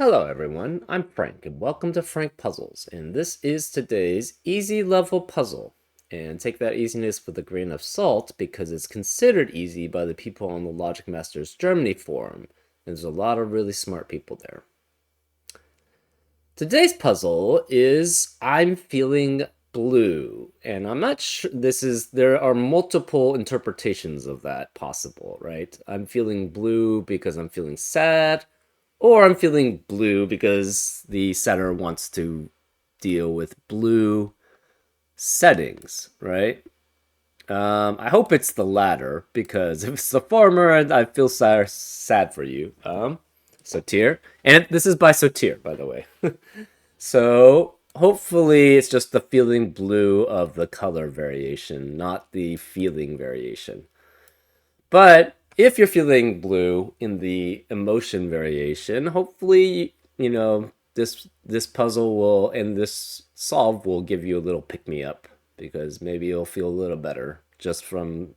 Hello everyone, I'm Frank and welcome to Frank Puzzles, and this is today's easy level puzzle. And take that easiness with a grain of salt because it's considered easy by the people on the Logic Masters Germany forum. There's a lot of really smart people there. Today's puzzle is I'm feeling blue, and I'm not sure there are multiple interpretations of that possible, right? I'm feeling blue because I'm feeling sad, or I'm feeling blue because the setter wants to deal with blue settings, right? I hope it's the latter because if it's the former, I feel sad for you. Sotir, and this is by Sotir, by the way. So hopefully it's just the feeling blue of the color variation, not the feeling variation. But if you're feeling blue in the emotion variation, hopefully, this puzzle will and this solve will give you a little pick me up because maybe you'll feel a little better just from,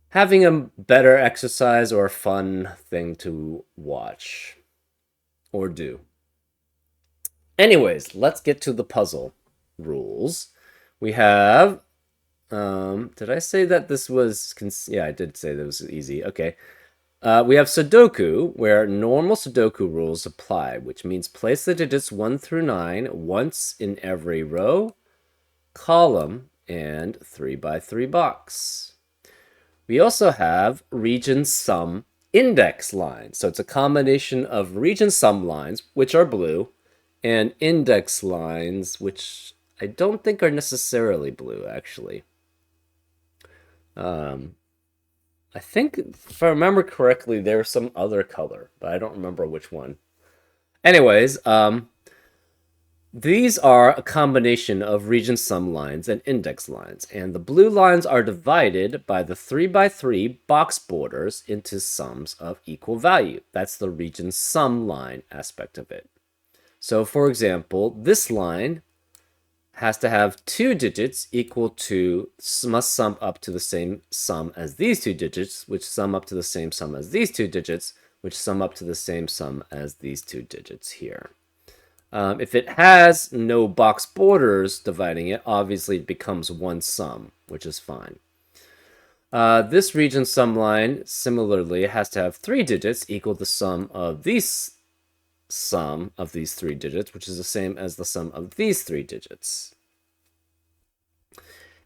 having a better exercise or a fun thing to watch or do. Anyways, let's get to the puzzle rules. We have did I say that this was yeah, I did say that was easy. Okay. We have Sudoku, where normal Sudoku rules apply, which means place the digits 1 through 9 once in every row, column, and 3 by 3 box. We also have region sum index lines. So it's a combination of region sum lines, which are blue, and index lines, which I don't think are necessarily blue, actually. I think, if I remember correctly, there's some other color, but I don't remember which one. Anyways, these are a combination of region sum lines and index lines, and the blue lines are divided by the 3 by 3 box borders into sums of equal value. That's the region sum line aspect of it. So, for example, this line has to have 2 digits equal to, must sum up to the same sum as these 2 digits, which sum up to the same sum as these 2 digits, which sum up to the same sum as these 2 digits here. If it has no box borders dividing it, obviously it becomes one sum, which is fine. This region sum line, similarly, has to have 3 digits equal the sum of these 3 digits, which is the same as the sum of these 3 digits.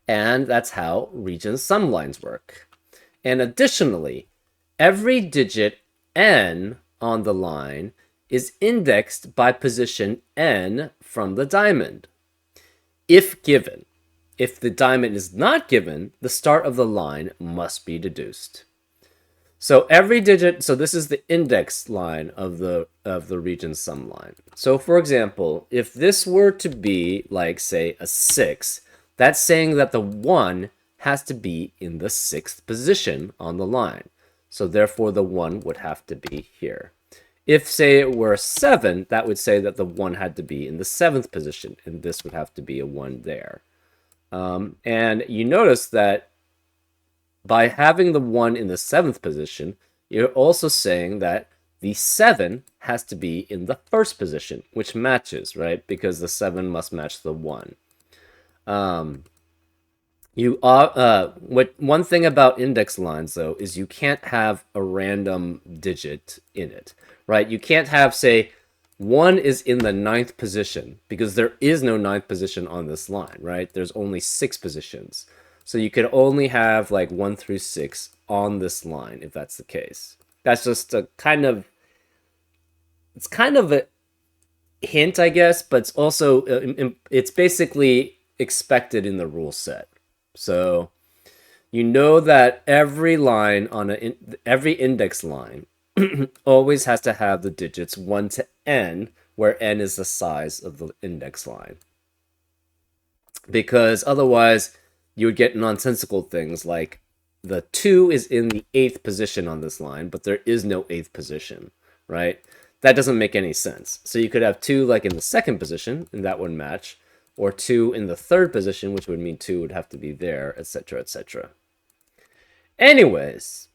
And that's how region sum lines work. And additionally, every digit n on the line is indexed by position n from the diamond, if given. If the diamond is not given, the start of the line must be deduced. So every digit, so this is the index line of the region sum line. So for example, if this were to be like, say, a 6, that's saying that the 1 has to be in the 6th position on the line. So therefore the 1 would have to be here. If, say, it were a 7, that would say that the 1 had to be in the 7th position, and this would have to be a 1 there. And you notice that by having the 1 in the 7th position, you're also saying that the 7 has to be in the 1st position, which matches, right? Because the 7 must match the 1. One thing about index lines, though, is you can't have a random digit in it, right? You can't have, say, 1 is in the 9th position, because there is no 9th position on this line, right? There's only 6 positions. So you could only have like 1 through 6 on this line, if that's the case. That's just a kind of, it's kind of a hint, I guess, but it's also, it's basically expected in the rule set. So you know that every line on every index line always has to have the digits 1 to n, where n is the size of the index line. Because otherwise, you would get nonsensical things like the 2 is in the 8th position on this line, but there is no 8th position, right? That doesn't make any sense. So you could have 2 like in the 2nd position, and that would match, or 2 in the 3rd position, which would mean 2 would have to be there, etc., etc. Anyways,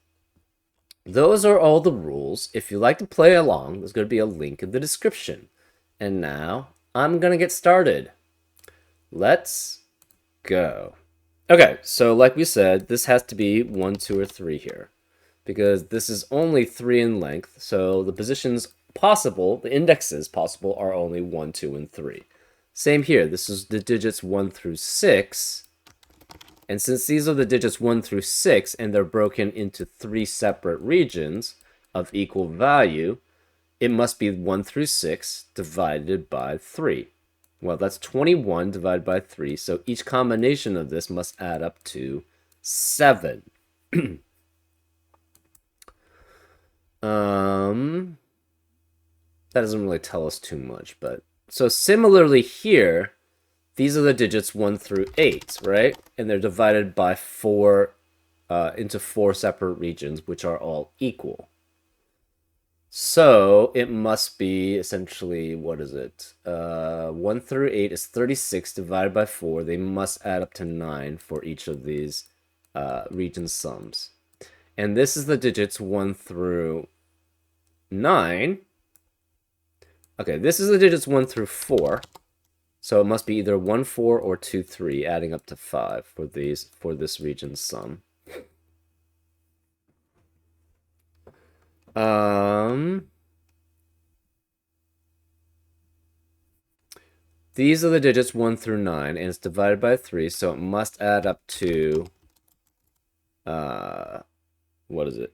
those are all the rules. If you like to play along, there's going to be a link in the description. And now I'm going to get started. Let's go. Okay, so like we said, this has to be 1, 2, or 3 here, because this is only 3 in length, so the positions possible, the indexes possible, are only 1, 2, and 3. Same here, this is the digits 1 through 6, and since these are the digits 1 through 6, and they're broken into 3 separate regions of equal value, it must be 1 through 6 divided by 3. Well, that's 21 divided by 3, so each combination of this must add up to 7. That doesn't really tell us too much, but... So similarly here, these are the digits 1 through 8, right? And they're divided by 4 into 4 separate regions, which are all equal. So it must be essentially, what is it? 1 through 8 is 36 divided by 4. They must add up to 9 for each of these region sums. And this is the digits 1 through 9. Okay, this is the digits 1 through 4. So it must be either 1, 4, or 2, 3, adding up to 5 for this region sum. These are the digits 1 through 9, and it's divided by 3, so it must add up to, what is it?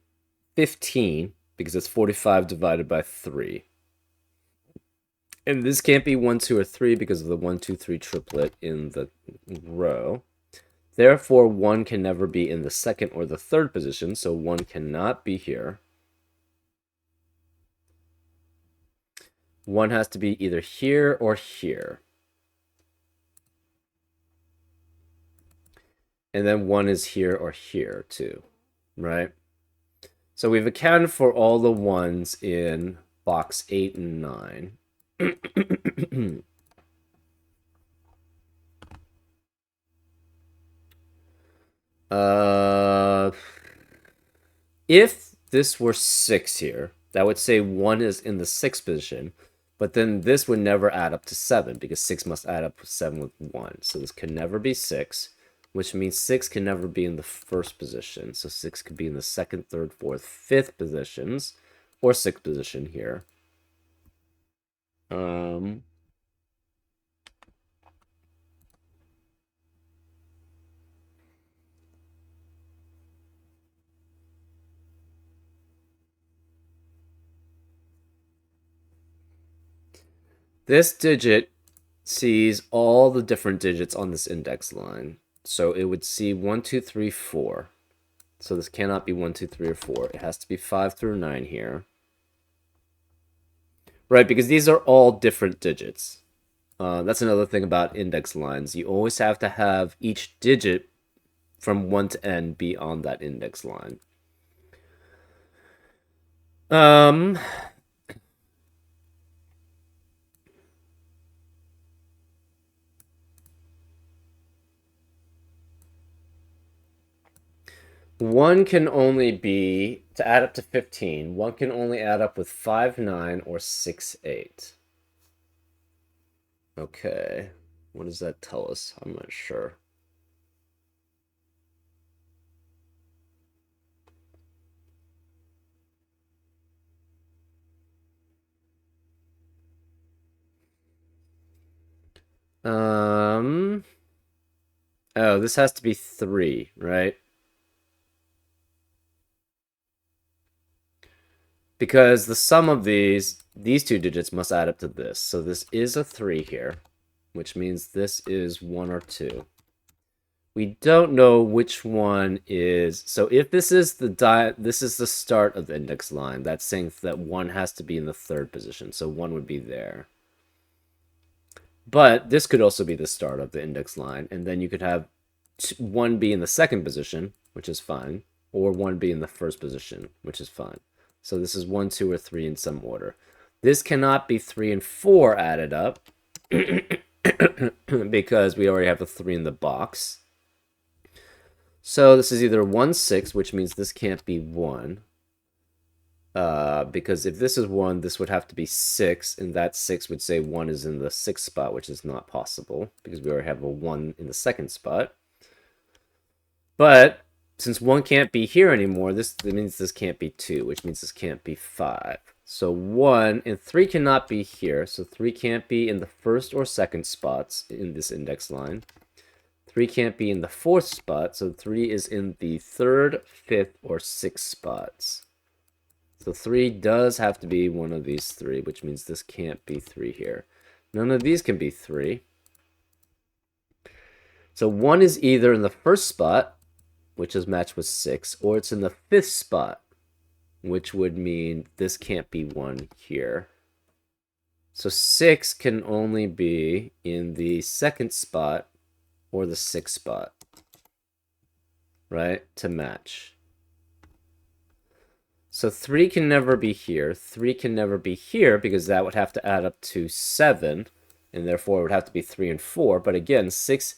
15, because it's 45 divided by 3. And this can't be 1, 2, or 3 because of the 1, 2, 3 triplet in the row. Therefore, 1 can never be in the second or the third position, so 1 cannot be here. 1 has to be either here or here. And then 1 is here or here, too, right? So we've accounted for all the 1s in box 8 and 9. If this were 6 here, that would say 1 is in the 6th position, but then this would never add up to 7, because 6 must add up to 7 with 1. So this can never be 6, which means 6 can never be in the first position. So 6 could be in the 2nd, 3rd, 4th, 5th positions, or 6th position here. This digit sees all the different digits on this index line. So it would see 1, 2, 3, 4. So this cannot be 1, 2, 3, or 4. It has to be 5 through 9 here. Right, because these are all different digits. That's another thing about index lines. You always have to have each digit from 1 to n be on that index line. One can only be, to add up to 15, one can only add up with 5, 9, or 6, 8. Okay, what does that tell us? I'm not sure. Oh, this has to be 3, right? Because the sum of these two digits must add up to this. So this is a 3 here, which means this is 1 or 2. We don't know which one is... So if this is the start of the index line, that's saying that 1 has to be in the 3rd position. So 1 would be there. But this could also be the start of the index line, and then you could have 1 be in the 2nd position, which is fine, or 1 be in the 1st position, which is fine. So this is 1, 2, or 3 in some order. This cannot be 3 and 4 added up because we already have a 3 in the box. So this is either 1, 6, which means this can't be 1. Because if this is 1, this would have to be 6, and that 6 would say 1 is in the 6th spot, which is not possible, because we already have a 1 in the 2nd spot. But since 1 can't be here anymore, that means this can't be 2, which means this can't be 5. So 1 and 3 cannot be here, so 3 can't be in the 1st or 2nd spots in this index line. 3 can't be in the 4th spot, so 3 is in the 3rd, 5th, or 6th spots. So 3 does have to be one of these 3, which means this can't be 3 here. None of these can be 3. So 1 is either in the 1st spot, which is matched with 6, or it's in the 5th spot, which would mean this can't be 1 here. So 6 can only be in the 2nd spot or the 6th spot, right, to match. So 3 can never be here. 3 can never be here because that would have to add up to 7, and therefore it would have to be 3 and 4. But again, 6...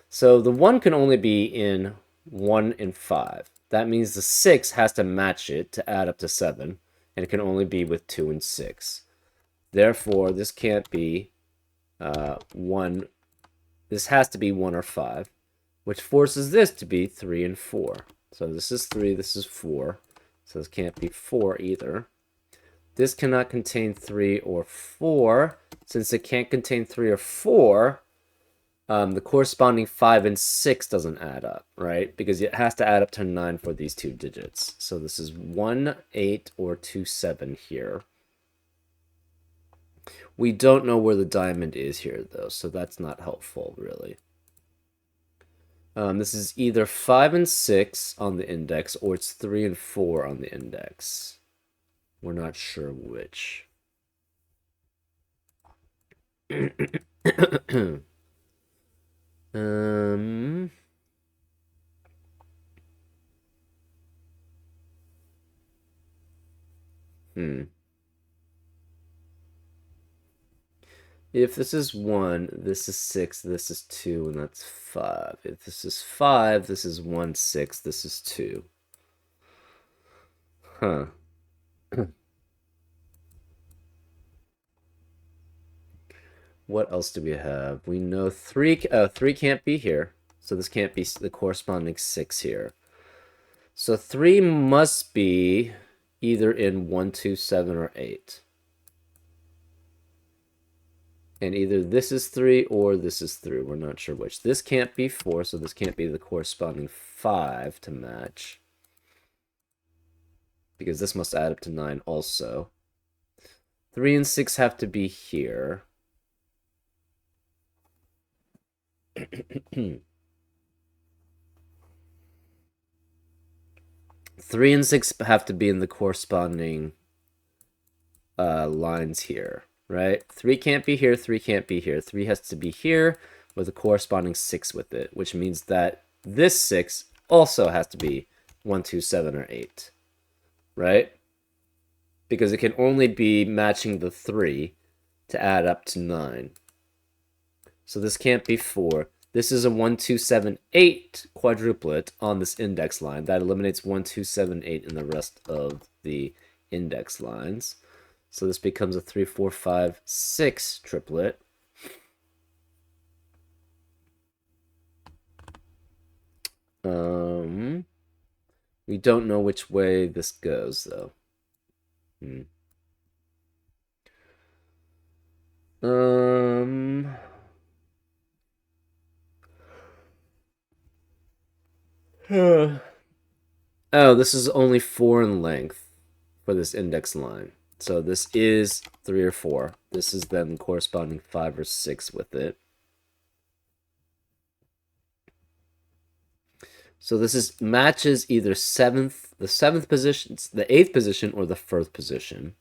So the 1 can only be in 1 and 5. That means the 6 has to match it to add up to 7, and it can only be with 2 and 6. Therefore, this can't be 1. This has to be 1 or 5, which forces this to be 3 and 4. So this is 3, this is 4. So this can't be 4 either. This cannot contain 3 or 4. Since it can't contain 3 or 4, the corresponding 5 and 6 doesn't add up, right? Because it has to add up to 9 for these two digits. So this is 1, 8, or 2, 7 here. We don't know where the diamond is here, though, so that's not helpful, really. This is either 5 and 6 on the index, or it's 3 and 4 on the index. We're not sure which. If this is 1, this is 6, this is 2, and that's 5. If this is 5, this is 1, 6, this is 2. Huh. What else do we have? We know 3 can't be here, so this can't be the corresponding 6 here. So 3 must be either in 1, 2, 7, or 8. And either this is 3 or this is 3. We're not sure which. This can't be 4, so this can't be the corresponding 5 to match. Because this must add up to 9 also. 3 and 6 have to be here. 3 and 6 have to be in the corresponding lines here, right? 3 can't be here, 3 can't be here. 3 has to be here with a corresponding 6 with it, which means that this 6 also has to be 1, 2, 7, or 8, right? Because it can only be matching the 3 to add up to 9. So this can't be 4. This is a 1, 2, 7, 8 quadruplet on this index line. That eliminates 1, 2, 7, 8 in the rest of the index lines. So this becomes a 3, 4, 5, 6 triplet. We don't know which way this goes, though. Oh, this is only 4 in length for this index line. So this is 3 or 4. This is then corresponding 5 or 6 with it. So this is matches either the 7th position, the 8th position, or the 1st position.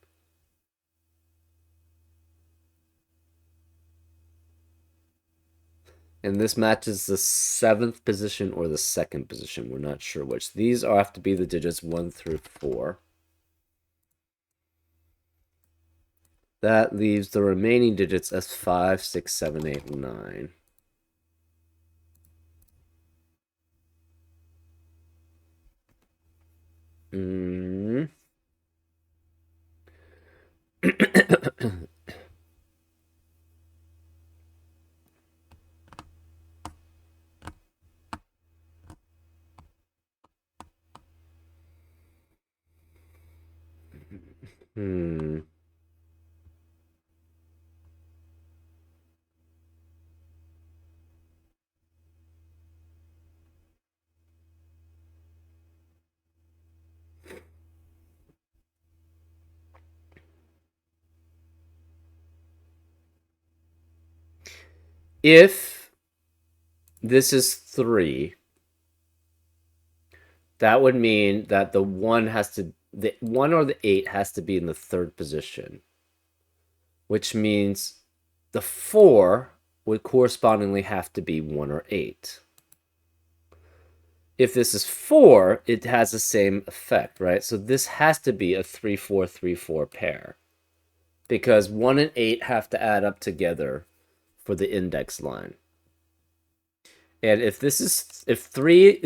And this matches the 7th position or the 2nd position. We're not sure which. These have to be the digits 1 through 4. That leaves the remaining digits as 5, 6, 7, 8, and 9. Hmm. If this is 3, that would mean that the 1 or the 8 has to be in the third position, which means the 4 would correspondingly have to be 1 or 8. If this is 4, it has the same effect, right? So this has to be a 3-4, 3-4 pair because 1 and 8 have to add up together for the index line. And if this is if 3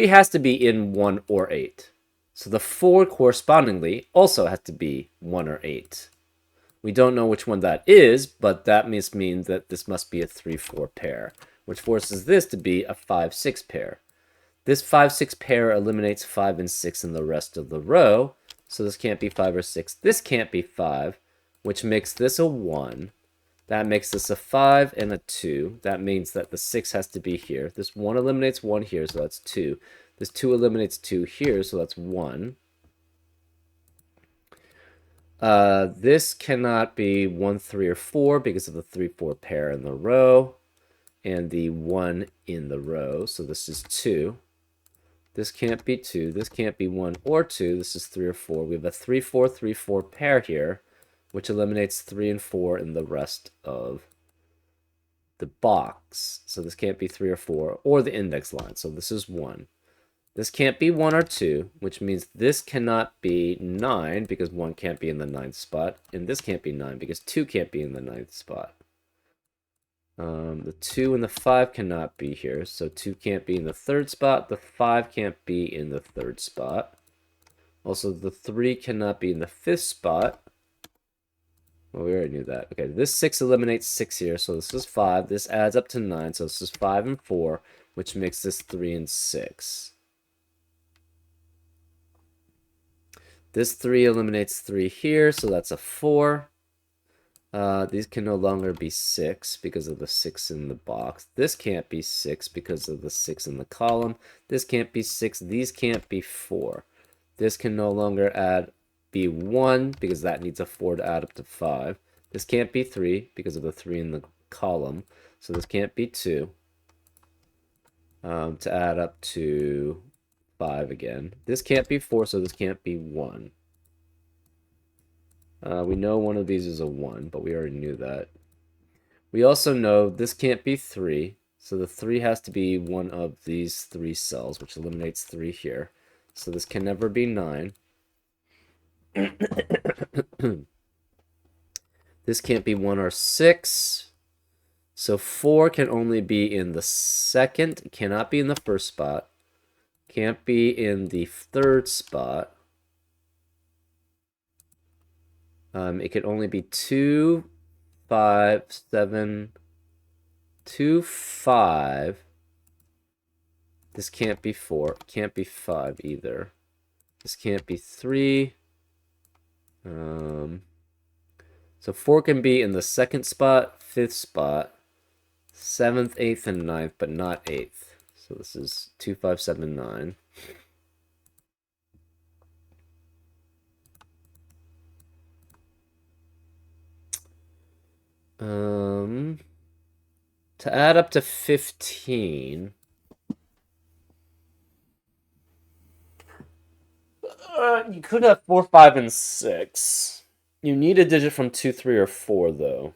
has to be in 1 or 8. So the 4 correspondingly also has to be 1 or 8. We don't know which one that is, but that must mean that this must be a 3-4 pair, which forces this to be a 5-6 pair. This 5-6 pair eliminates 5 and 6 in the rest of the row, so this can't be 5 or 6. This can't be 5, which makes this a 1. That makes this a 5 and a 2. That means that the 6 has to be here. This 1 eliminates 1 here, so that's 2. This 2 eliminates 2 here, so that's 1. This cannot be 1, 3, or 4 because of the 3-4 pair in the row and the 1 in the row, so this is 2. This can't be 2. This can't be 1 or 2. This is 3 or 4. We have a 3-4, 3-4 pair here, which eliminates 3 and 4 in the rest of the box. So this can't be 3 or 4, or the index line. So this is 1. This can't be 1 or 2, which means this cannot be 9 because 1 can't be in the 9th spot, and this can't be 9 because 2 can't be in the 9th spot. The 2 and the 5 cannot be here, so 2 can't be in the 3rd spot. The 5 can't be in the 3rd spot. Also, the 3 cannot be in the 5th spot. Well, we already knew that. Okay, this 6 eliminates 6 here, so this is 5. This adds up to 9, so this is 5 and 4, which makes this 3 and 6. This 3 eliminates 3 here, so that's a 4. These can no longer be 6 because of the 6 in the box. This can't be 6 because of the 6 in the column. This can't be 6. These can't be 4. This can no longer be 1 because that needs a 4 to add up to 5. This can't be 3 because of the 3 in the column. So this can't be 2 to add up to 5 again. This can't be 4, so this can't be 1. We know one of these is a 1, but we already knew that. We also know this can't be 3, so the 3 has to be one of these 3 cells, which eliminates 3 here. So this can never be 9. This can't be 1 or 6. So 4 can only be in the 2nd, cannot be in the 1st spot, can't be in the 3rd spot. It can only be 2, 5, 7, 2, 5. This can't be 4. Can't be 5 either. This can't be 3. So 4 can be in the 2nd spot, 5th spot, 7th, 8th, and 9th, but not 8th. So this is 2, 5, 7, 9. To add up to 15, you could have 4, 5, and 6. You need a digit from 2, 3, or 4, though.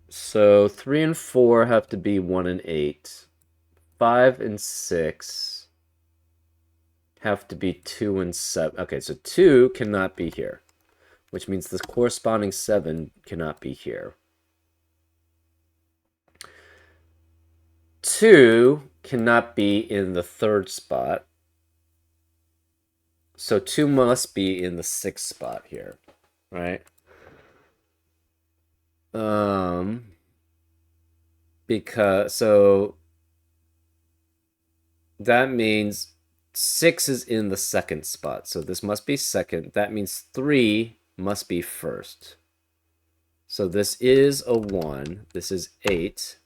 So 3 and 4 have to be 1 and 8. 5 and 6 have to be 2 and 7. Okay, so 2 cannot be here, which means the corresponding 7 cannot be here. 2 cannot be in the 3rd spot. So 2 must be in the 6th spot here, right? Because so that means 6 is in the 2nd spot. So this must be 2nd. That means 3 must be 1st. So this is a 1. This is 8.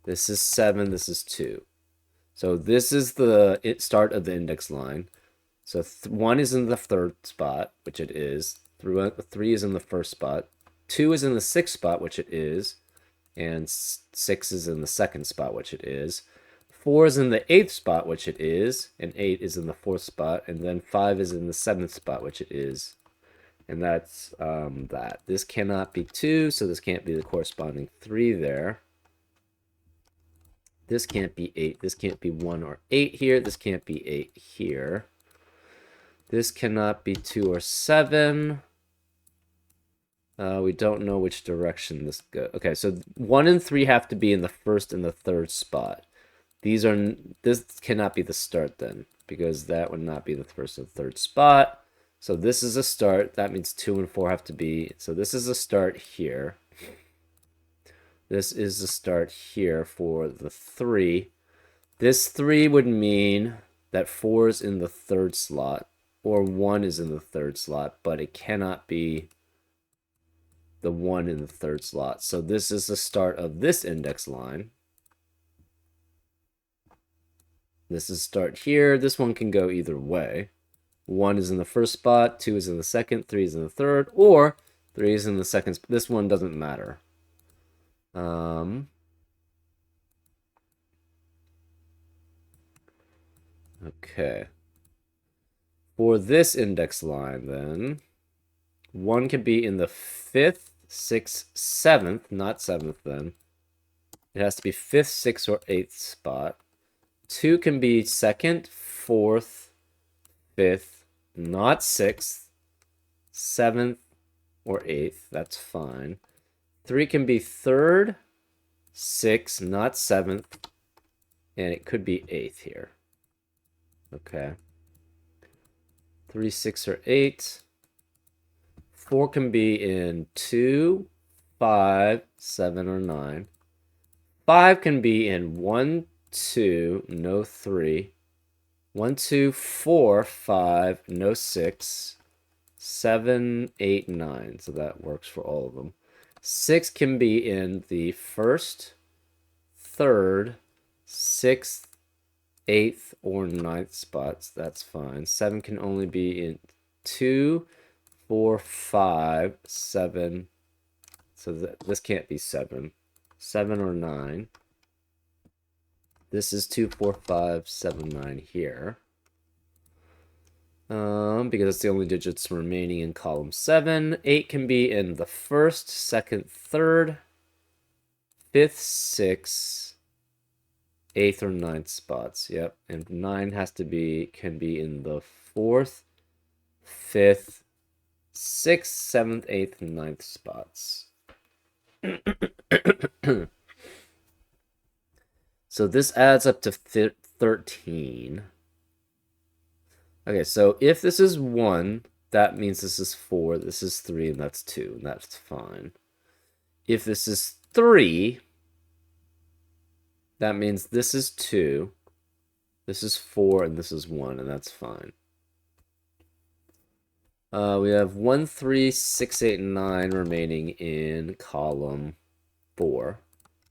This is 7. This is 2. So this is the start of the index line. So 1 is in the 3rd spot, which it is. 3 is in the 1st spot. 2 is in the 6th spot, which it is. And 6 is in the 2nd spot, which it is. 4 is in the 8th spot, which it is. And 8 is in the 4th spot. And then 5 is in the 7th spot, which it is. And that's that. This cannot be 2, so this can't be the corresponding 3 there. This can't be 8. This can't be 1 or 8 here. This can't be 8 here. This cannot be 2 or 7. We don't know which direction this goes. Okay, so 1 and 3 have to be in the 1st and the 3rd spot. This cannot be the start then, because that would not be the 1st and 3rd spot. So this is a start. That means 2 and 4 have to be. So this is a start here. This is a start here for the 3. This 3 would mean that 4 is in the 3rd slot, or 1 is in the 3rd slot, but it cannot be the 1 in the 3rd slot. So this is the start of this index line. This is start here. This one can go either way. 1 is in the 1st spot, 2 is in the 2nd, 3 is in the 3rd, or 3 is in the 2nd. This one doesn't matter. Okay. For this index line, then, 1 can be in the 5th, 6th, 7th, not 7th then. It has to be 5th, 6th, or 8th spot. 2 can be 2nd, 4th, 5th, not 6th, 7th, or 8th. That's fine. 3 can be 3rd, 6th, not 7th, and it could be 8th here. Okay. 3, 6, or 8. 4 can be in 2, 5, 7, or 9. 5 can be in 1, 2, no 3. 1, 2, 4, 5, no 6. 7, 8, 9. So that works for all of them. 6 can be in the 1st, 3rd, 6th, 8th, or 9th spots. That's fine. 7 can only be in 2, 4, 5, 7. So this can't be 7. 7 or 9. This is 2, 4, 5, 7, 9 here. Because it's the only digits remaining in column 7. 8 can be in the 1st, 2nd, 3rd, 5th, 6th, 8th, or 9th spots. Yep. And 9 can be in the 4th, 5th, 6th, 7th, 8th, and 9th spots. So this adds up to 13. Okay, so if this is 1, that means this is 4, this is 3, and that's 2, and that's fine. If this is 3, that means this is 2, this is 4, and this is 1, and that's fine. We have 1, 3, 6, 8, and 9 remaining in column 4.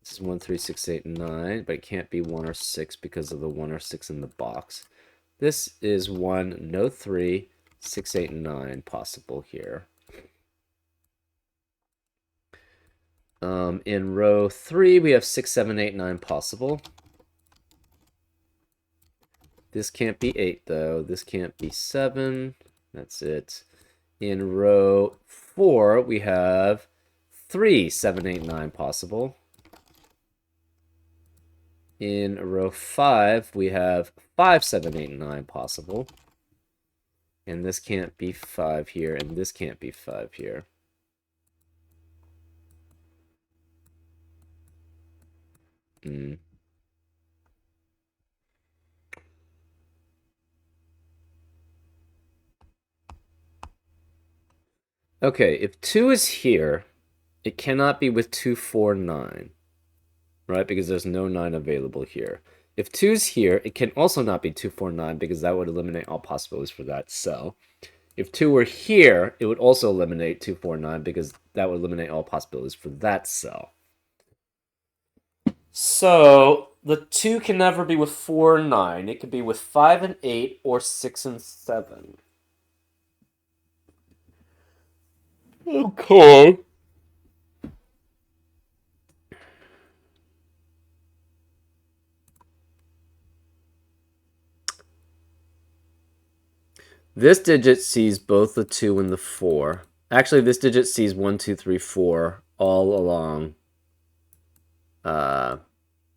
This is 1, 3, 6, 8, and 9, but it can't be 1 or 6 because of the 1 or 6 in the box. This is 1, no 3, 6, 8, and 9 possible here. In row 3, we have 6, 7, 8, 9 possible. This can't be 8, though. This can't be 7. That's it. In row 4, we have 3, 7, 8, 9 possible. In row 5, we have 5, 7, 8, 9 possible. And this can't be 5 here, and this can't be 5 here. Okay, if 2 is here, it cannot be with 2, 4, 9, right? Because there's no 9 available here. If 2 is here, it can also not be 2, 4, 9 because that would eliminate all possibilities for that cell. If 2 were here, it would also eliminate 2, 4, 9 because that would eliminate all possibilities for that cell. So the 2 can never be with 4 and 9. It could be with 5 and 8 or 6 and 7. Okay. This digit sees both the 2 and the 4. Actually, this digit sees 1, 2, 3, 4 all along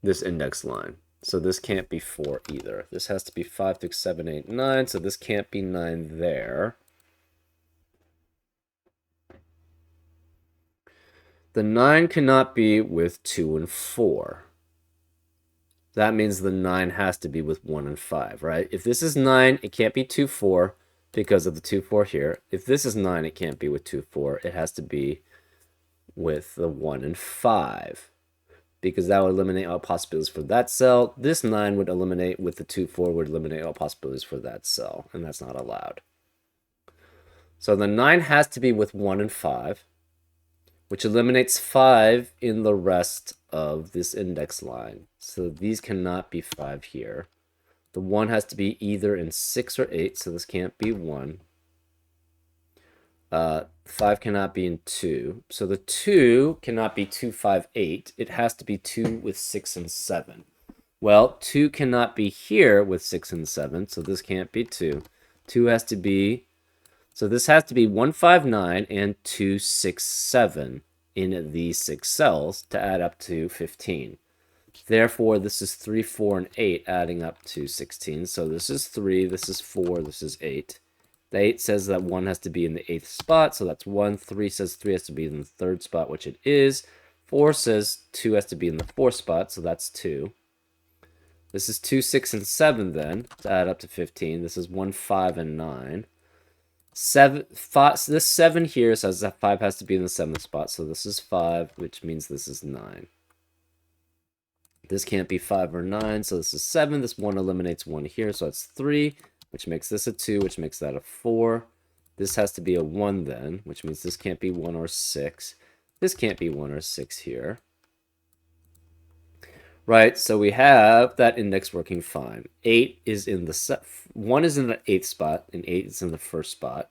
this index line. So this can't be 4 either. This has to be 5, 6, 7, 8, 9. So this can't be 9 there. The 9 cannot be with 2 and 4. That means the 9 has to be with 1 and 5, right? If this is 9, it can't be 2, 4 because of the 2, 4 here. If this is 9, it can't be with 2, 4. It has to be with the 1 and 5 because that would eliminate all possibilities for that cell. This 9 would eliminate with the 2, 4 would eliminate all possibilities for that cell, and that's not allowed. So the 9 has to be with 1 and 5, which eliminates 5 in the rest of this index line. So these cannot be 5 here. The 1 has to be either in 6 or 8, so this can't be 1. 5 cannot be in 2. So the 2 cannot be 2, 5, 8. It has to be 2 with 6 and 7. Well, 2 cannot be here with 6 and 7, so this can't be 2. 2 has to be... So this has to be 1, 5, 9 and 2, 6, 7 in these 6 cells to add up to 15. Therefore, this is 3, 4, and 8 adding up to 16. So this is 3, this is 4, this is 8. The 8 says that 1 has to be in the 8th spot, so that's 1. 3 says 3 has to be in the 3rd spot, which it is. 4 says 2 has to be in the 4th spot, so that's 2. This is 2, 6, and 7 then, to add up to 15. This is 1, 5, and 9. 7, 5, this 7 here says that 5 has to be in the 7th spot, so this is 5, which means this is 9. This can't be 5 or 9, so this is 7. This 1 eliminates 1 here, so it's 3, which makes this a 2, which makes that a 4. This has to be a 1 then, which means this can't be 1 or 6. This can't be 1 or 6 here. Right, so we have that index working fine. 8 is in the 1 is in the 8th spot, and 8 is in the 1st spot.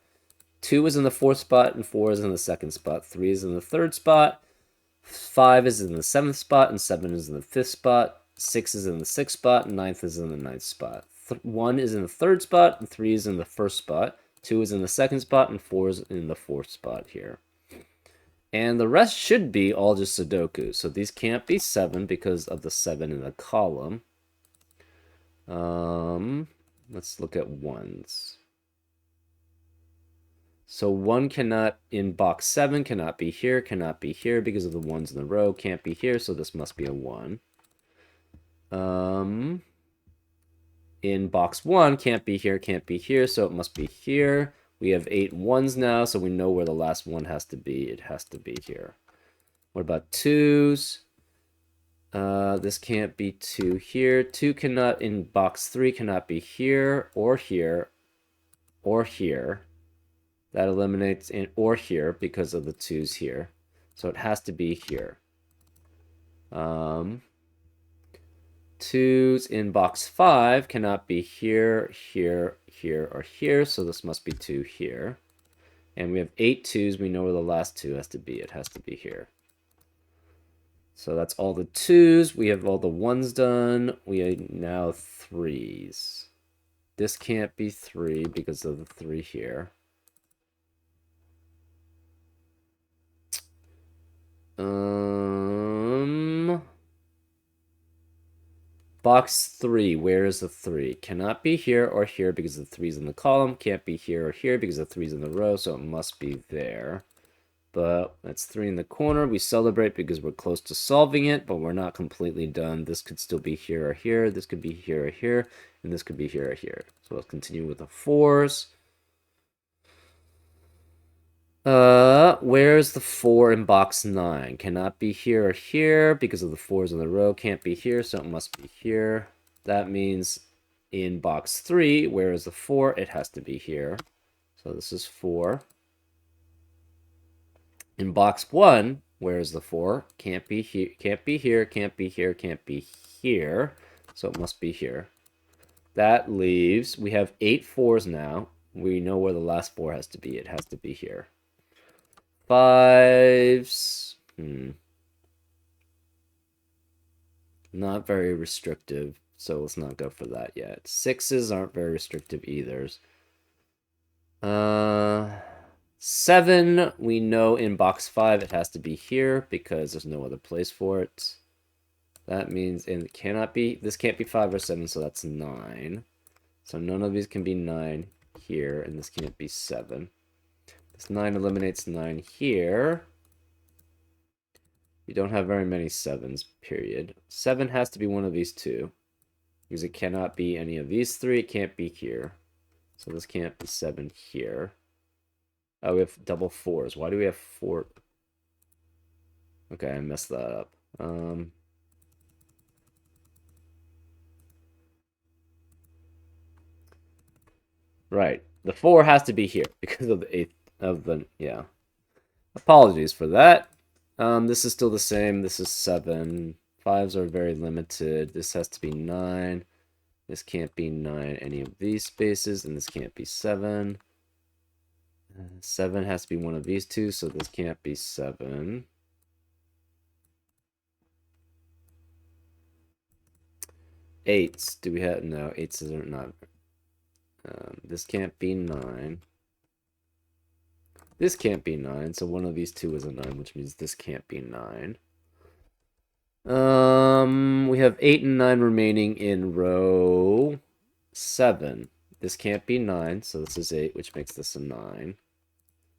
2 is in the 4th spot, and 4 is in the 2nd spot. 3 is in the 3rd spot. 5 is in the 7th spot, and 7 is in the 5th spot. 6 is in the 6th spot, and 9th is in the 9th spot. 1 is in the 3rd spot, and 3 is in the 1st spot. 2 is in the 2nd spot, and 4 is in the 4th spot here. And the rest should be all just Sudoku. So these can't be 7 because of the 7 in the column. Let's look at 1s. So 1 cannot, in box 7, cannot be here because of the 1s in the row, can't be here, so this must be a 1. In box 1, can't be here, so it must be here. We have 8 1s now, so we know where the last 1 has to be. It has to be here. What about 2s? This can't be 2 here. 2 cannot, in box 3, cannot be here, or here, or here. That eliminates in or here because of the 2s here. So it has to be here. 2s in box 5 cannot be here, here, here, or here. So this must be 2 here. And we have 8 2s. We know where the last 2 has to be. It has to be here. So that's all the 2s. We have all the 1s done. We have now 3s. This can't be 3 because of the 3 here. Box 3, where is the 3? Cannot be here or here because the 3's in the column. Can't be here or here because the 3's in the row, so it must be there. But that's 3 in the corner. We celebrate because we're close to solving it, but we're not completely done. This could still be here or here. This could be here or here. And this could be here or here. So let's continue with the 4s. Where's the 4 in box 9? Cannot be here or here because of the 4s in the row. Can't be here, so it must be here. That means in box 3, where is the 4? It has to be here. So this is 4. In box 1, where is the 4? Can't be here, can't be here, can't be here, can't be here. So it must be here. That leaves, we have 8 4s now. We know where the last 4 has to be. It has to be here. 5s. Not very restrictive, so let's not go for that yet. 6s aren't very restrictive either. 7, we know in box 5 it has to be here because there's no other place for it. That means it cannot be, this can't be 5 or 7, so that's 9. So none of these can be 9 here, and this can't be 7. This 9 eliminates 9 here. You don't have very many 7s, period. 7 has to be one of these two, because it cannot be any of these 3. It can't be here. So this can't be 7 here. Oh, we have double 4s. Why do we have 4? Okay, I messed that up. Right. The 4 has to be here because of the 8th of the, yeah. Apologies for that. This is still the same. This is 7. 5s are very limited. This has to be 9. This can't be 9 any of these spaces, and this can't be 7. 7 has to be one of these two, so this can't be 7. Eights. Do we have? No, 8s are not. This can't be 9. This can't be 9, so one of these two is a 9, which means this can't be 9. We have 8 and 9 remaining in row 7. This can't be 9, so this is 8, which makes this a 9.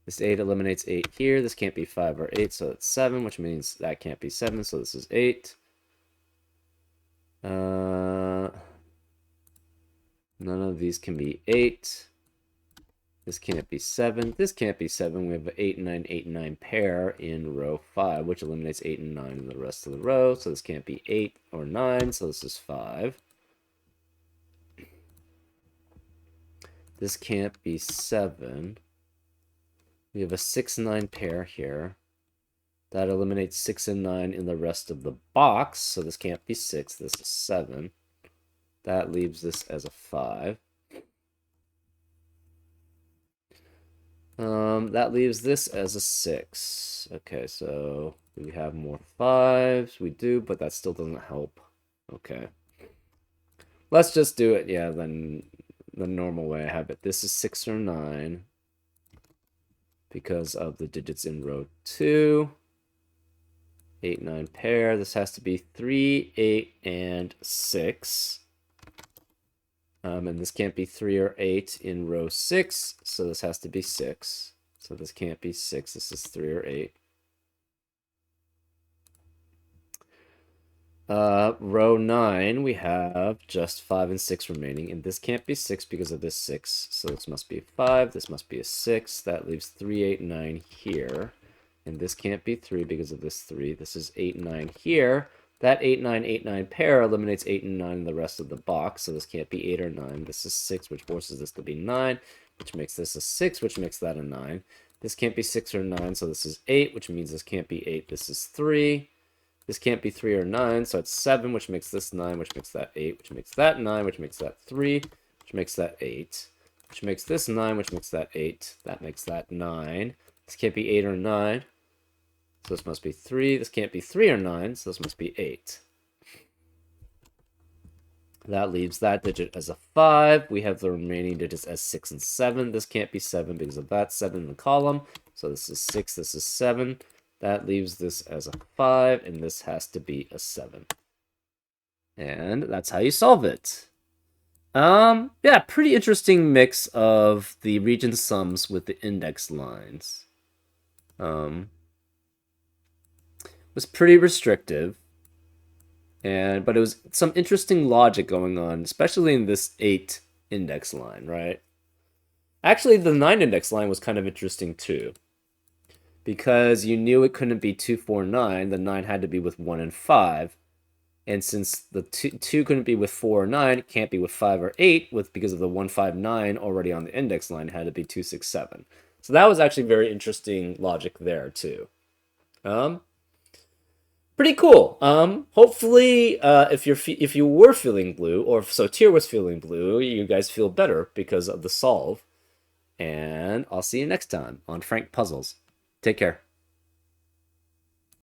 This 8 eliminates 8 here. This can't be 5 or 8, so it's 7, which means that can't be 7, so this is 8. None of these can be 8. This can't be 7. This can't be 7. We have an 8 and 9, 8 and 9 pair in row 5, which eliminates 8 and 9 in the rest of the row. So this can't be 8 or 9, so this is 5. This can't be 7. We have a 6 and 9 pair here. That eliminates 6 and 9 in the rest of the box, so this can't be 6. This is 7. That leaves this as a 5. That leaves this as a 6. Okay, so do we have more 5s? We do, but that still doesn't help. Okay. Let's just do it, yeah, then the normal way I have it. This is 6 or 9 because of the digits in row 2. 8, 9 pair. This has to be 3, 8, and 6. And this can't be 3 or 8 in row 6, so this has to be 6. So this can't be 6, this is 3 or 8. Row 9, we have just 5 and 6 remaining, and this can't be 6 because of this 6. So this must be a 5, this must be a 6. That leaves 3, 8, 9 here. And this can't be 3 because of this 3. This is 8, 9 here. That 8, 9, 8, 9 pair eliminates 8 and 9 in the rest of the box, so this can't be 8 or 9. This is 6, which forces this to be 9, which makes this a 6, which makes that a 9. This can't be 6 or 9, so this is 8, which means this can't be 8. This is 3. This can't be 3 or 9, so it's 7, which makes this 9, which makes that 8, which makes that 9, which makes that 3, which makes that 8, which makes this 9, which makes that 8. That makes that 9. This can't be 8 or 9. So this must be 3. This can't be 3 or 9, so this must be 8. That leaves that digit as a 5. We have the remaining digits as 6 and 7. This can't be 7 because of that 7 in the column. So this is 6, this is 7. That leaves this as a 5, and this has to be a 7. And that's how you solve it. Yeah, pretty interesting mix of the region sums with the index lines. Was pretty restrictive, but it was some interesting logic going on, especially in this 8 index line, right? Actually, the 9 index line was kind of interesting too, because you knew it couldn't be 2, 4, 9, the 9 had to be with 1 and 5. And since the 2 couldn't be with 4 or 9, it can't be with 5 or 8, because of the 1, 5, 9 already on the index line, it had to be 2, 6, 7. So that was actually very interesting logic there too. Pretty cool. Hopefully, if you were feeling blue, or if Sotir was feeling blue, you guys feel better because of the solve. And I'll see you next time on Frank Puzzles. Take care.